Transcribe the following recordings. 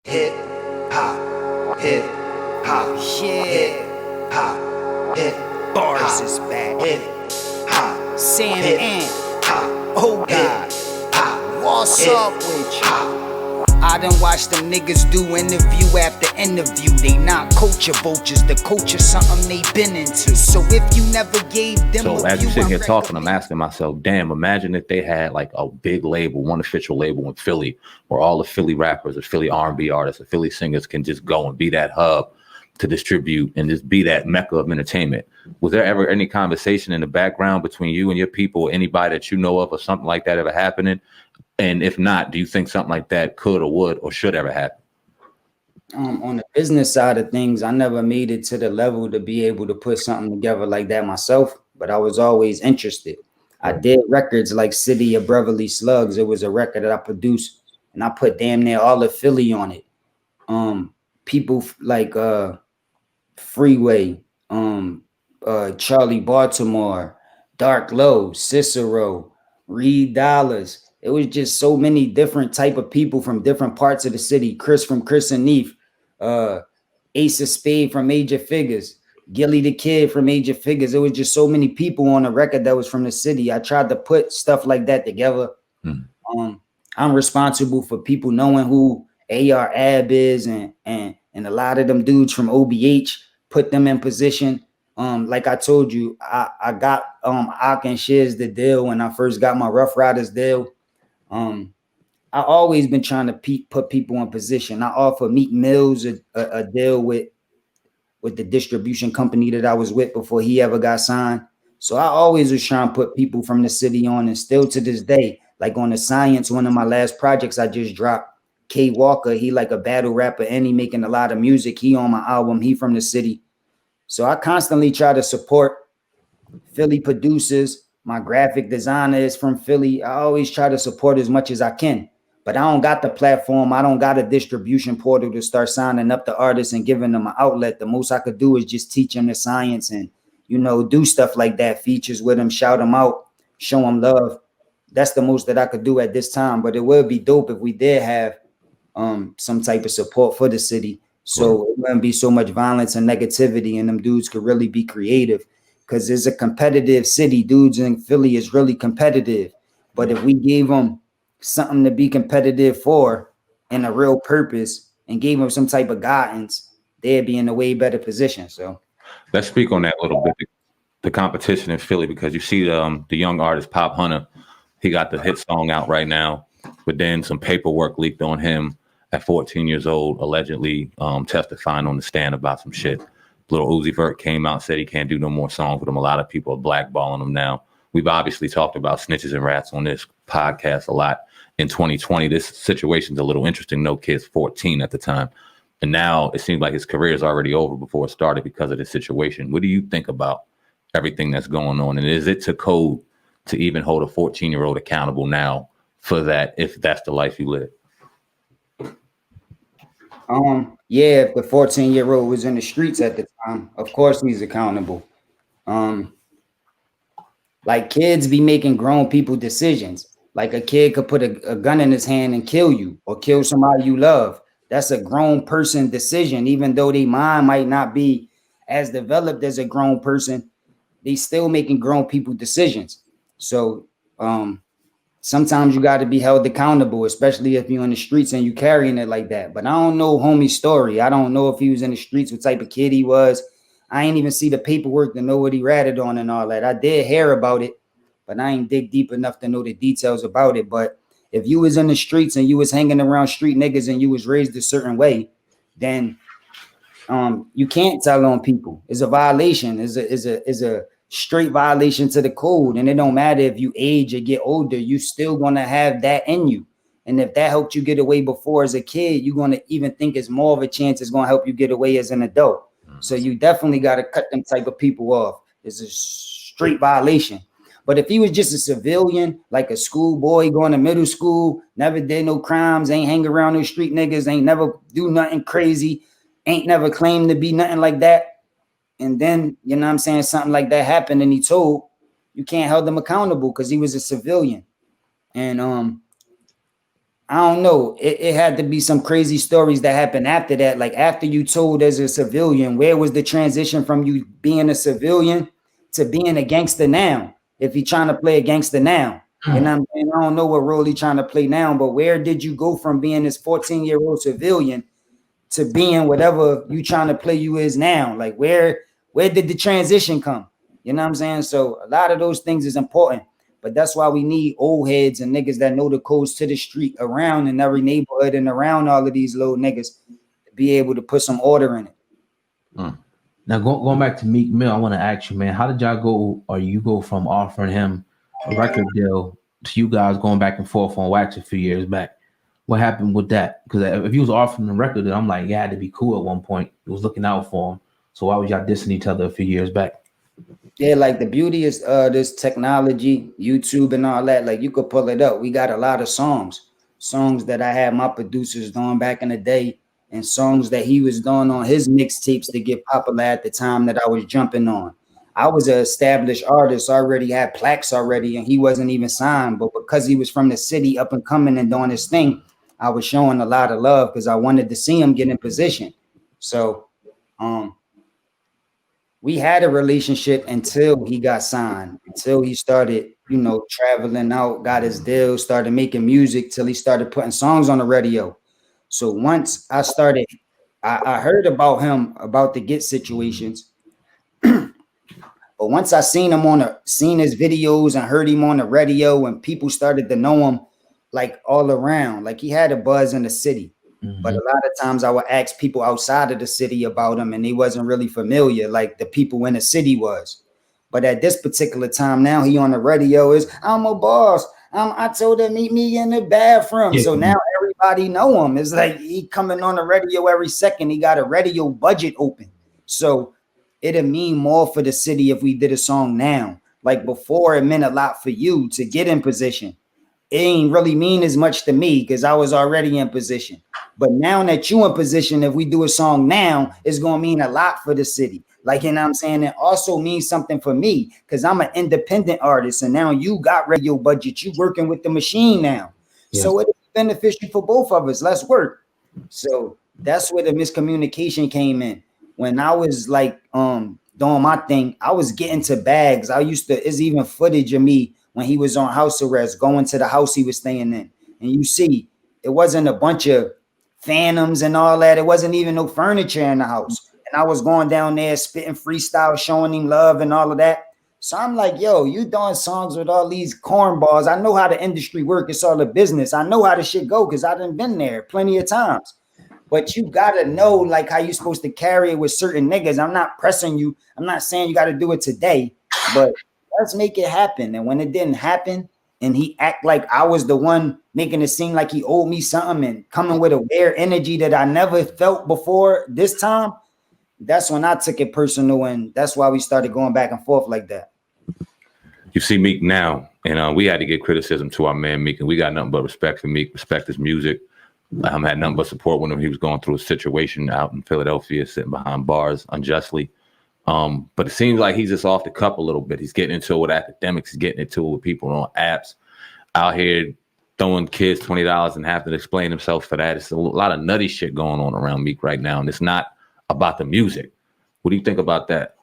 hip hop, hip hop, hip hop, hip Bars is back. hip hop, SamAnt O'God. hop, What's hip up with you? hop. I done watched them niggas do interview after interview. They not culture vultures. The culture something they been into. So if you never gave them So a as you view, sit here I talking, I'm recommend- asking myself, damn, imagine if they had like a big label, one official label in Philly, where all the Philly rappers or Philly R&B artists or Philly singers can just go and be that hub to distribute and just be that mecca of entertainment. Was there ever any conversation in the background between you and your people, anybody that you know of, or something like that ever happening? And if not, do you think something like that could or would or should ever happen? On the business side of things, I never made it to the level to be able to put something together like that myself, but I was always interested. I did records like City of Beverly Slugs. It was a record that I produced, and I put damn near all of Philly on it. People like Freeway, Charlie Baltimore, Dark Low, Cicero, Reed Dollars. It was just so many different type of people from different parts of the city. Chris from Chris and Neef, Ace of Spade from Major Figures, Gilly the Kid from Major Figures. It was just so many people on a record that was from the city. I tried to put stuff like that together. I'm responsible for people knowing who AR Ab is and a lot of them dudes from OBH, put them in position. Like I told you, I got Ak and Shiz the deal when I first got my Rough Riders deal. I always been trying to put people in position. I offer Meek Mills a deal with the distribution company that I was with before he ever got signed. So I always was trying to put people from the city on, and still to this day, like on the Science, one of my last projects I just dropped, K Walker, he like a battle rapper and he making a lot of music. He on my album, he from the city. So I constantly try to support Philly producers. My graphic designer is from Philly. I always try to support as much as I can, but I don't got the platform. I don't got a distribution portal to start signing up the artists and giving them an outlet. The most I could do is just teach them the science and, do stuff like that, features with them, shout them out, show them love. That's the most that I could do at this time, but it would be dope if we did have some type of support for the city. So it wouldn't be so much violence and negativity, and them dudes could really be creative. Because it's a competitive city. Dudes in Philly is really competitive. But if we gave them something to be competitive for and a real purpose and gave them some type of guidance, they'd be in a way better position. So Let's speak on that a little bit, the competition in Philly, because you see the young artist Pop Hunter. He got the hit song out right now, but then some paperwork leaked on him at 14 years old, allegedly testifying on the stand about some shit. Little Uzi Vert came out and said he can't do no more songs with him. A lot of people are blackballing him now. We've obviously talked about snitches and rats on this podcast a lot. In 2020, this situation's a little interesting. No kid's 14 at the time. And now it seems like his career is already over before it started because of this situation. What do you think about everything that's going on? And is it to code to even hold a 14-year-old accountable now for that, if that's the life you live? yeah, if the 14-year-old was in the streets at the time, of course he's accountable. Like kids be making grown people decisions. Like a kid could put a gun in his hand and kill you or kill somebody you love. That's a grown person decision. Even though their mind might not be as developed as a grown person, they still making grown people decisions. So sometimes you got to be held accountable, especially if you're in the streets and you carrying it like that. But I don't know homie's story. I don't know if he was in the streets, what type of kid he was. I ain't even see the paperwork to know what he ratted on and all that. I did hear about it, but I ain't dig deep enough to know the details about it. But if you was in the streets and you was hanging around street niggas and you was raised a certain way, then you can't tell on people. It's a violation. Is a straight violation to the code. And it don't matter if you age or get older, you still gonna have that in you. And if that helped you get away before as a kid, you're gonna even think it's more of a chance it's gonna help you get away as an adult. So you definitely gotta cut them type of people off. It's a straight violation. But if he was just a civilian, like a schoolboy going to middle school, never did no crimes, ain't hang around no street niggas, ain't never do nothing crazy, ain't never claimed to be nothing like that, and then, you know what I'm saying, something like that happened and he told, you can't hold him accountable because he was a civilian. And I don't know. It had to be some crazy stories that happened after that. Like after you told as a civilian, where was the transition from you being a civilian to being a gangster now? If you're trying to play a gangster now, you know what I'm saying? I don't know what role he's trying to play now, but where did you go from being this 14-year-old civilian to being whatever you trying to play you is now? Like where did the transition come? You know what I'm saying? So a lot of those things is important. But that's why we need old heads and niggas that know the codes to the street around in every neighborhood and around all of these little niggas to be able to put some order in it. Now going back to Meek Mill, I want to ask you, man, how did y'all go, or you go from offering him a record deal to you guys going back and forth on Wax a few years back? What happened with that? Because if he was offering the record, then I'm like, yeah, had to be cool at one point. He was looking out for him. So why was y'all dissing each other a few years back? Yeah, like the beauty is this technology, YouTube and all that. Like you could pull it up. We got a lot of songs that I had my producers doing back in the day, and songs that he was doing on his mixtapes to get popular at the time that I was jumping on. I was an established artist, already had plaques already, and he wasn't even signed. But because he was from the city, up and coming and doing his thing, I was showing a lot of love because I wanted to see him get in position. So, we had a relationship until he got signed, until he started, traveling out, got his deal, started making music, till he started putting songs on the radio. So once I started, I heard about him, about the Get situations. But once I seen his videos and heard him on the radio, and people started to know him like all around, like he had a buzz in the city. But a lot of times I would ask people outside of the city about him, and they wasn't really familiar like the people in the city was. But at this particular time now, he on the radio is, I'm a boss. I told him meet me in the bathroom. Yeah. So now everybody know him. It's like he coming on the radio every second. He got a radio budget open. So it'd mean more for the city if we did a song now. Like before, it meant a lot for you to get in position. It ain't really mean as much to me because I was already in position. But now that you in position, if we do a song now, it's going to mean a lot for the city. Like, you know what I'm saying? It also means something for me because I'm an independent artist. And now you got radio budget. You working with the machine now. Yeah. So it's beneficial for both of us. Let's work. So that's where the miscommunication came in. When I was like doing my thing, I was getting to bags. It's even footage of me when he was on house arrest, going to the house he was staying in. And you see, it wasn't a bunch of phantoms and all that. It wasn't even no furniture in the house. And I was going down there spitting freestyle, showing him love and all of that. So I'm like, yo, you doing songs with all these cornballs. I know how the industry work. It's all a business. I know how the shit go because I done been there plenty of times. But you got to know like how you supposed to carry it with certain niggas. I'm not pressing you. I'm not saying you got to do it today, but let's make it happen. And when it didn't happen and he act like I was the one making it seem like he owed me something and coming with a weird energy that I never felt before this time, that's when I took it personal. And that's why we started going back and forth like that. You see Meek now, and we had to give criticism to our man Meek, and we got nothing but respect for Meek, respect his music. Had nothing but support when he was going through a situation out in Philadelphia, sitting behind bars unjustly. But it seems like he's just off the cup a little bit. He's getting into it with academics. He's getting into it with people on apps out here throwing kids $20 and having to explain himself for that. It's a lot of nutty shit going on around Meek right now. And it's not about the music. What do you think about that?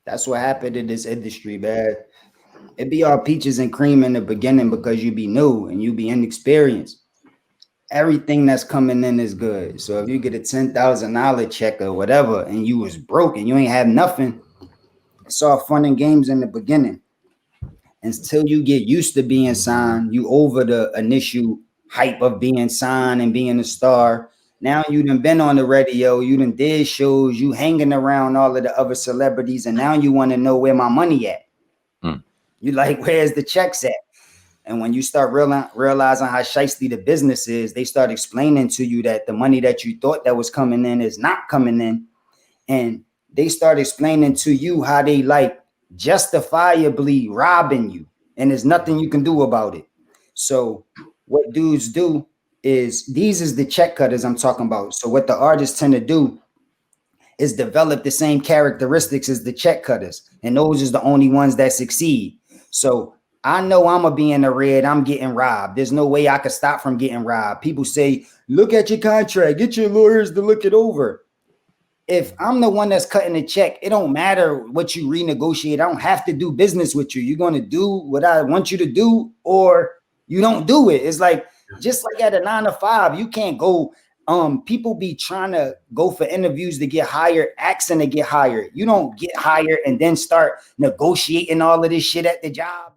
That's what happened in this industry, man. It be all peaches and cream in the beginning because you be new and you be inexperienced. Everything that's coming in is good. So if you get a $10,000 check or whatever and you was broke and you ain't have nothing, it's all fun and games in the beginning. Until you get used to being signed, you over the initial hype of being signed and being a star. Now you done been on the radio, you done did shows, you hanging around all of the other celebrities, and now you want to know where my money at. You like, where's the checks at? And when you start realizing how shiesty the business is, they start explaining to you that the money that you thought that was coming in is not coming in. And they start explaining to you how they like justifiably robbing you. And there's nothing you can do about it. So what dudes do is, these is the check cutters I'm talking about. So what the artists tend to do is develop the same characteristics as the check cutters. And those is the only ones that succeed. So I know I'm gonna be in the red. I'm getting robbed. There's no way I could stop from getting robbed. People say, look at your contract, get your lawyers to look it over. If I'm the one that's cutting the check, it don't matter what you renegotiate. I don't have to do business with you. You're going to do what I want you to do, or you don't do it. It's like, just like at a 9 to 5, you can't go. People be trying to go for interviews to get hired, asking to get hired. You don't get hired and then start negotiating all of this shit at the job.